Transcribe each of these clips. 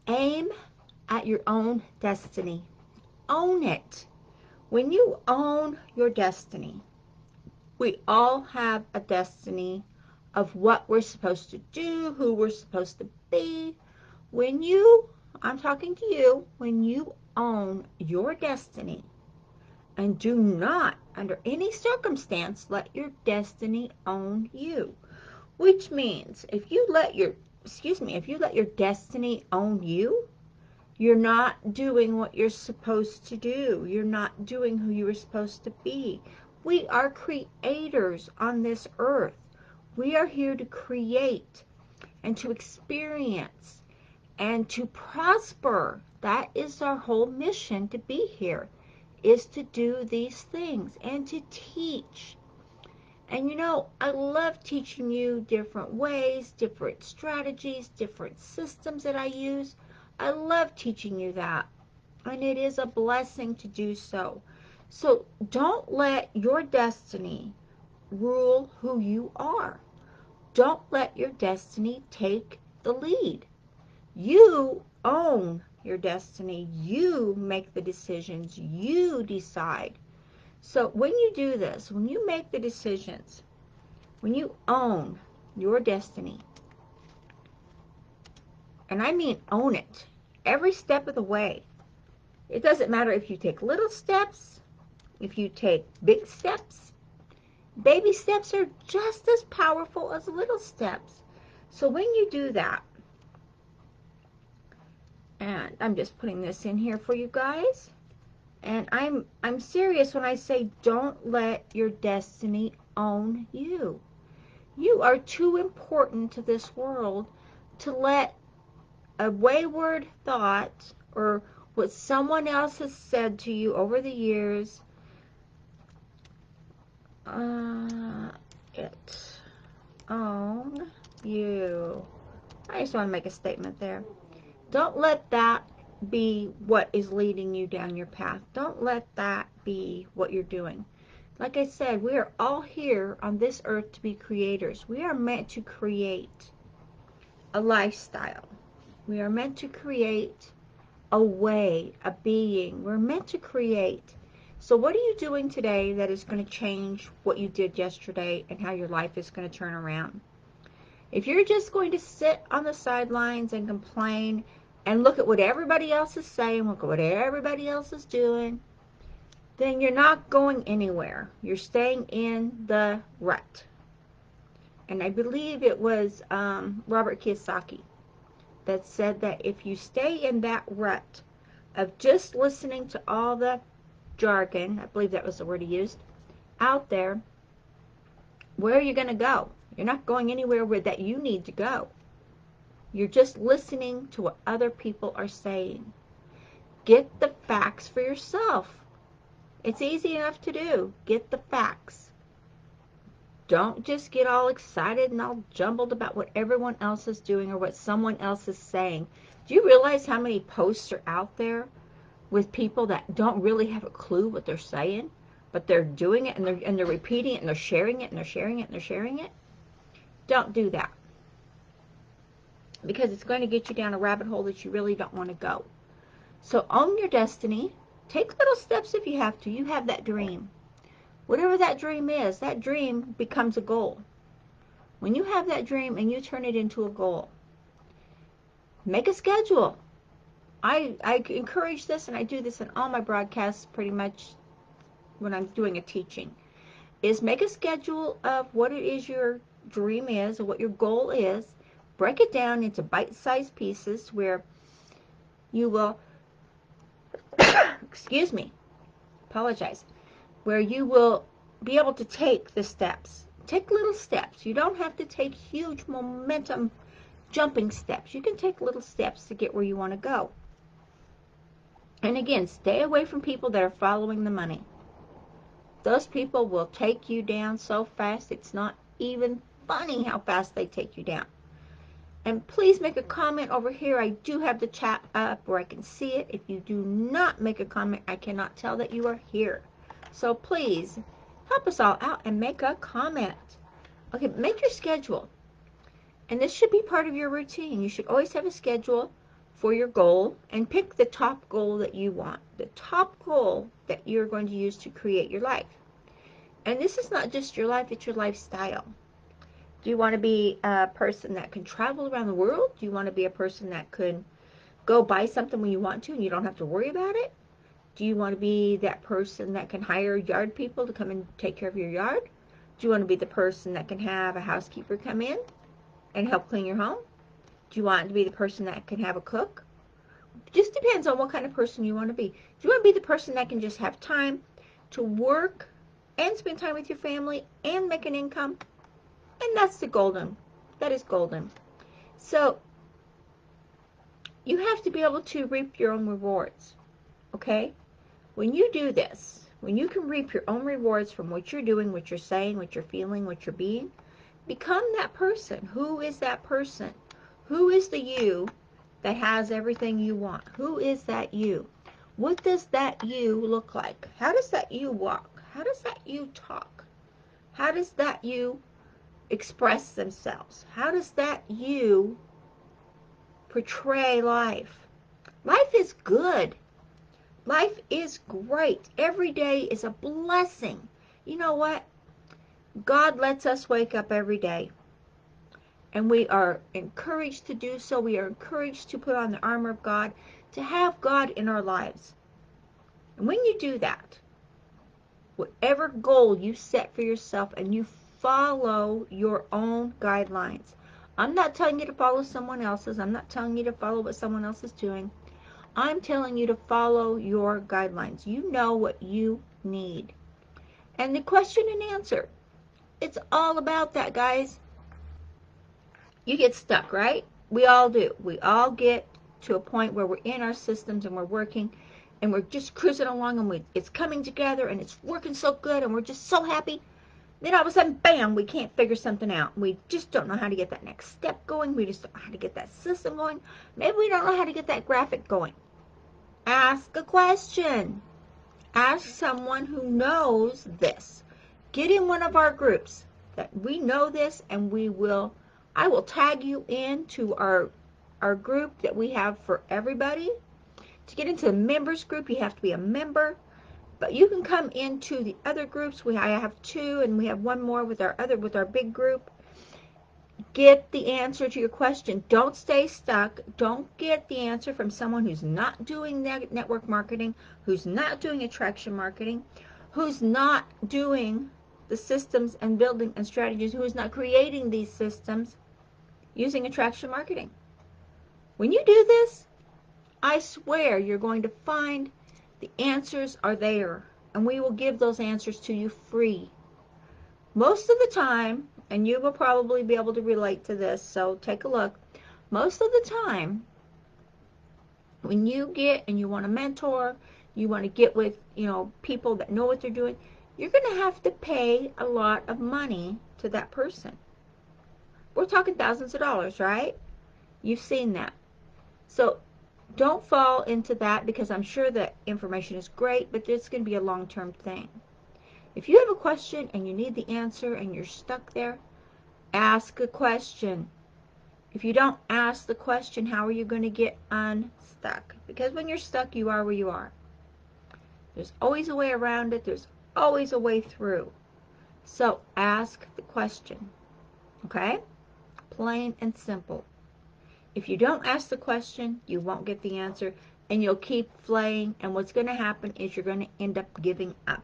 Aim at your own destiny. Own it. When you own your destiny, we all have a destiny of what we're supposed to do, who we're supposed to be. When you, I'm talking to you, when you own your destiny, and do not, under any circumstance, let your destiny own you. Which means if you let your destiny own you, you're not doing what you're supposed to do. You're not doing who you were supposed to be. We are creators on this earth. We are here to create and to experience and to prosper. That is our whole mission to be here, is to do these things and to teach. And you know, I love teaching you different ways, different strategies, different systems that I use. I love teaching you that. And it is a blessing to do so. So don't let your destiny rule who you are. Don't let your destiny take the lead. You own your destiny. You make the decisions. You decide. So when you do this, when you make the decisions, when you own your destiny, and I mean own it, every step of the way, it doesn't matter if you take little steps, if you take big steps. Baby steps are just as powerful as little steps. So when you do that, and I'm just putting this in here for you guys, and I'm serious when I say don't let your destiny own you. You are too important to this world to let a wayward thought or what someone else has said to you over the years, it own you. I just want to make a statement there. Don't let that be what is leading you down your path. Don't let that be what you're doing. Like I said, we are all here on this earth to be creators. We are meant to create a lifestyle. We are meant to create a way, a being. We're meant to create. So what are you doing today that is going to change what you did yesterday and how your life is going to turn around? If you're just going to sit on the sidelines and complain and look at what everybody else is saying, look at what everybody else is doing, then you're not going anywhere. You're staying in the rut. And I believe it was Robert Kiyosaki that said that if you stay in that rut of just listening to all the jargon, I believe that was the word he used, out there, where are you going to go? You're not going anywhere where that you need to go. You're just listening to what other people are saying. Get the facts for yourself. It's easy enough to do. Get the facts. Don't just get all excited and all jumbled about what everyone else is doing or what someone else is saying. Do you realize how many posts are out there with people that don't really have a clue what they're saying, but they're doing it and they're repeating it and they're sharing it and they're sharing it and they're sharing it? Don't do that, because it's going to get you down a rabbit hole that you really don't want to go. So own your destiny. Take little steps if you have to. You have that dream. Whatever that dream is, that dream becomes a goal. When you have that dream and you turn it into a goal, make a schedule. I encourage this, and I do this in all my broadcasts pretty much when I'm doing a teaching, is make a schedule of what it is your dream is or what your goal is. Break it down into bite-sized pieces where you will, excuse me, apologize, where you will be able to take the steps. Take little steps. You don't have to take huge momentum jumping steps. You can take little steps to get where you want to go. And again, stay away from people that are following the money. Those people will take you down so fast, it's not even funny how fast they take you down. And please make a comment over here. I do have the chat up where I can see it. If you do not make a comment, I cannot tell that you are here. So please, help us all out and make a comment. Okay, make your schedule. And this should be part of your routine. You should always have a schedule for your goal and pick the top goal that you want, the top goal that you're going to use to create your life. And this is not just your life, it's your lifestyle. Do you want to be a person that can travel around the world? Do you want to be a person that can go buy something when you want to and you don't have to worry about it? Do you want to be that person that can hire yard people to come and take care of your yard? Do you want to be the person that can have a housekeeper come in and help clean your home? Do you want to be the person that can have a cook? It just depends on what kind of person you want to be. Do you want to be the person that can just have time to work and spend time with your family and make an income? And that's the golden. That is golden. So you have to be able to reap your own rewards. Okay? When you do this, when you can reap your own rewards from what you're doing, what you're saying, what you're feeling, what you're being, become that person. Who is that person? Who is the you that has everything you want? Who is that you? What does that you look like? How does that you walk? How does that you talk? How does that you express themselves? How does that you portray life? Life is good. Life is great. Every day is a blessing. You know what? God lets us wake up every day. And we are encouraged to do so. We are encouraged to put on the armor of God, to have God in our lives. And when you do that, whatever goal you set for yourself and you follow your own guidelines. I'm not telling you to follow someone else's. I'm not telling you to follow what someone else is doing. I'm telling you to follow your guidelines. You know what you need. And the question and answer, it's all about that, guys. You get stuck, right? We all do. We all get to a point where we're in our systems and we're working and we're just cruising along and it's coming together and it's working so good and we're just so happy. Then all of a sudden, bam, we can't figure something out. We just don't know how to get that next step going. We just don't know how to get that system going. Maybe we don't know how to get that graphic going. Ask a question. Ask someone who knows this. Get in one of our groups that we know this, and I will tag you into our group that we have for everybody. To get into the members group, you have to be a member. But you can come into the other groups. I have 2, and we have one more with our big group. Get the answer to your question. Don't stay stuck. Don't get the answer from someone who's not doing network marketing, who's not doing attraction marketing, who's not doing the systems and building and strategies, who is not creating these systems using attraction marketing. When you do this, I swear you're going to find the answers are there, and we will give those answers to you free. Most of the time, and you will probably be able to relate to this, so take a look. Most of the time, when you get and you want to mentor, you want to get with, people that know what they're doing, you're going to have to pay a lot of money to that person. We're talking thousands of dollars, right? You've seen that. So don't fall into that, because I'm sure that information is great, but it's going to be a long-term thing. If you have a question and you need the answer and you're stuck there, ask a question. If you don't ask the question, how are you going to get unstuck? Because when you're stuck, you are where you are. There's always a way around it. There's always a way through. So ask the question. Okay? Plain and simple. If you don't ask the question, you won't get the answer, and you'll keep flaying, and what's going to happen is you're going to end up giving up.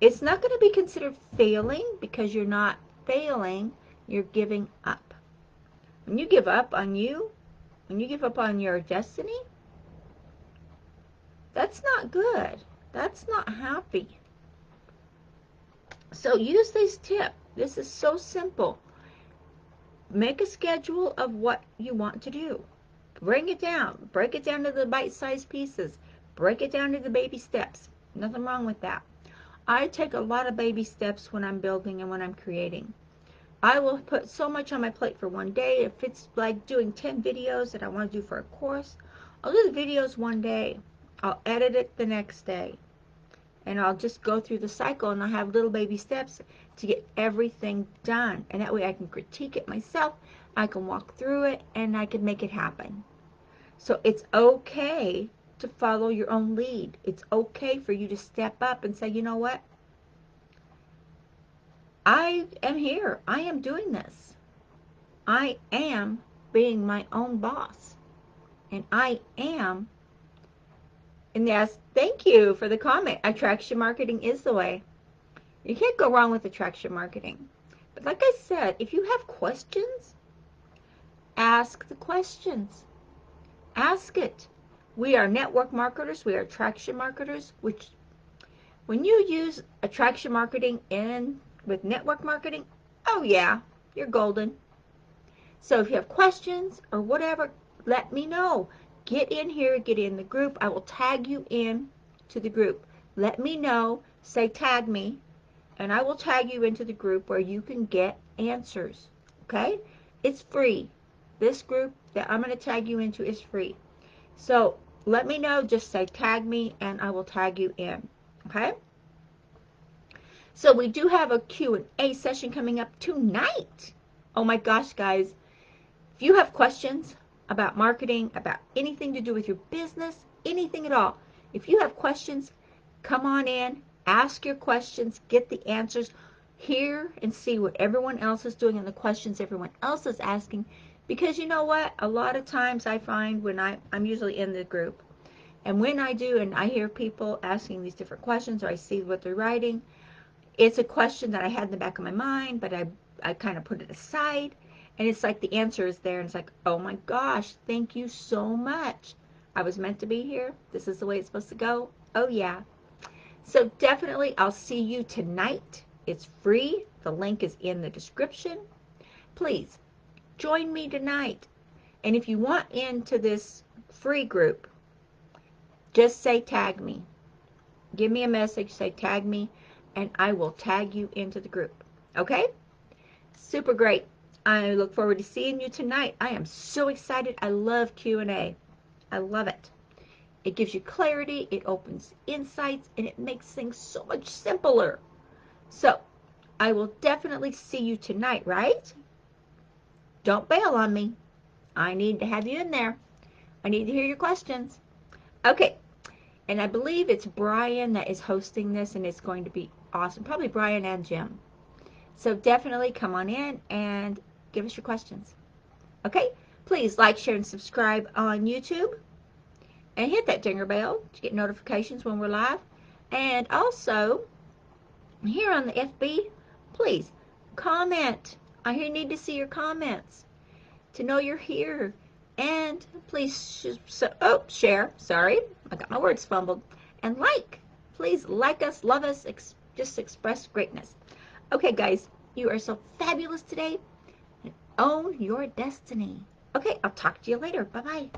It's not going to be considered failing, because you're not failing, you're giving up. When you give up on you, when you give up on your destiny, that's not good. That's not happy. So use this tip. This is so simple. Make a schedule of what you want to do. Bring it down. Break it down to the bite-sized pieces. Break it down to the baby steps. Nothing wrong with that. I take a lot of baby steps when I'm building and when I'm creating. I will put so much on my plate for one day. If it's like doing 10 videos that I want to do for a course, I'll do the videos one day. I'll edit it the next day. And I'll just go through the cycle, and I'll have little baby steps to get everything done. And that way I can critique it myself, I can walk through it, and I can make it happen. So it's okay to follow your own lead. It's okay for you to step up and say, you know what? I am here. I am doing this. I am being my own boss. And I am, and yes, thank you for the comment. Attraction marketing is the way. You can't go wrong with attraction marketing. But like I said, if you have questions, ask the questions. Ask it. We are network marketers. We are attraction marketers, which when you use attraction marketing in with network marketing, oh yeah, you're golden. So if you have questions or whatever, let me know. Get in here, get in the group. I will tag you in to the group. Let me know, say tag me, and I will tag you into the group where you can get answers. Okay? It's free. This group that I'm going to tag you into is free. So let me know, just say tag me and I will tag you in. Okay? So we do have a Q&A session coming up tonight. Oh my gosh, guys. If you have questions about marketing, about anything to do with your business, anything at all, if you have questions, come on in, ask your questions, get the answers, hear and see what everyone else is doing and the questions everyone else is asking. Because you know what? A lot of times I find when I'm usually in the group, and when I do and I hear people asking these different questions or I see what they're writing, it's a question that I had in the back of my mind, but I kind of put it aside. And it's like the answer is there. And it's like, oh my gosh, thank you so much. I was meant to be here. This is the way it's supposed to go. Oh yeah. So definitely, I'll see you tonight. It's free. The link is in the description. Please join me tonight. And if you want into this free group, just say tag me. Give me a message, say tag me, and I will tag you into the group. Okay? Super great. I look forward to seeing you tonight. I am so excited. I love Q&A. I love it. It gives you clarity, it opens insights, and it makes things so much simpler. So, I will definitely see you tonight, right? Don't bail on me. I need to have you in there. I need to hear your questions. Okay, and I believe it's Brian that is hosting this, and it's going to be awesome. Probably Brian and Jim. So definitely come on in and give us your questions. Okay? Please like, share, and subscribe on YouTube. And hit that dinger bell to get notifications when we're live. And also, here on the FB, please comment. I need to see your comments to know you're here. And please share. Sorry, I got my words fumbled. And like. Please like us, love us, just express greatness. Okay, guys, you are so fabulous today. Own your destiny. Okay, I'll talk to you later. Bye-bye.